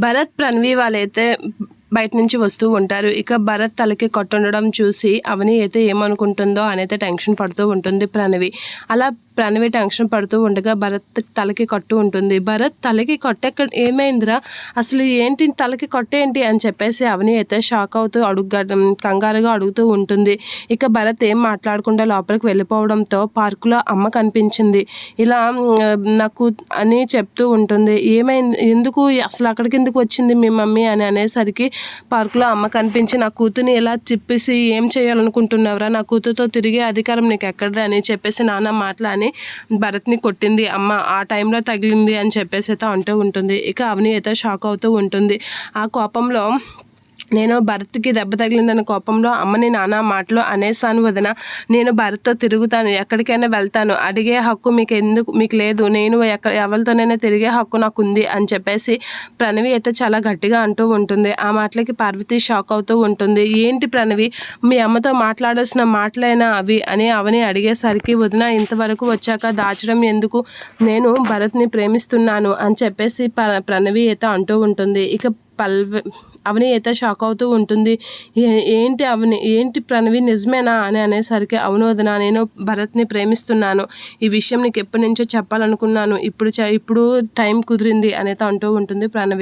భరత్, ప్రణవి వాళ్ళైతే బయట నుంచి వస్తూ ఉంటారు. ఇక భరత్ తలకి కట్టుండడం చూసి అవని అయితే ఏమనుకుంటుందో అనైతే టెన్షన్ పడుతూ ఉంటుంది ప్రణవి. అలా ప్రణవి టెన్షన్ పడుతూ ఉండగా భరత్ తలకి కట్టు ఉంటుంది. భరత్ తలకి కట్టెక్కడ ఏమైందిరా, అసలు ఏంటి తలకి కట్టేంటి అని చెప్పేసి అవని అయితే షాక్ అవుతూ కంగారుగా అడుగుతూ ఉంటుంది. ఇక భరత్ ఏం మాట్లాడకుండా లోపలికి వెళ్ళిపోవడంతో పార్కులో అమ్మ కనిపించింది. ఇలా నాకు అని చెప్తూ ఉంటుంది. ఏమైంది, ఎందుకు అసలు అక్కడికి ఎందుకు వచ్చింది మీ మమ్మీ అని అనేసరికి పార్కులో అమ్మ కనిపించి, నా కూతుర్ని ఎలా తిప్పేసి ఏం చేయాలనుకుంటున్నావురా, నా కూతురుతో తిరిగే అధికారం నీకు ఎక్కడిది అని చెప్పేసి నాన్న మాటలని భరత్ని కొట్టింది అమ్మ, ఆ టైంలో తగిలింది అని చెప్పేసి అయితే అంటూ ఉంటుంది. ఇక అవని అయితే షాక్ అవుతూ ఉంటుంది. ఆ కోపంలో నేను భరత్కి దెబ్బ తగిలిందన్న కోపంలో అమ్మని నానా మాటలు అనేసాను వదిన, నేను భరత్తో తిరుగుతాను, ఎక్కడికైనా వెళ్తాను, అడిగే హక్కు మీకు లేదు, నేను ఎవరితోనైనా తిరిగే హక్కు నాకు ఉంది అని చెప్పేసి ప్రణవి అయితే చాలా గట్టిగా అంటూ ఉంటుంది. ఆ మాటలకి పార్వతి షాక్ అవుతూ ఉంటుంది. ఏంటి ప్రణవి, మీ అమ్మతో మాట్లాడాల్సిన మాటలైనా అవి అని అవని అడిగేసరికి, వదిన ఇంతవరకు వచ్చాక దాచడం ఎందుకు, నేను భరత్ని ప్రేమిస్తున్నాను అని చెప్పేసి ప్రణవి అయితే అంటూ ఉంటుంది. ఇక అవని అయితే షాక్ అవుతూ ఉంటుంది. ఏంటి ప్రణవి, నిజమేనా అని అనేసరికి, అవును వదిన, నేను భరత్ని ప్రేమిస్తున్నాను, ఈ విషయం నీకు ఎప్పటి నుంచో చెప్పాలనుకున్నాను, ఇప్పుడు టైం కుదిరింది అనేది అంటూ ఉంటుంది ప్రణవి.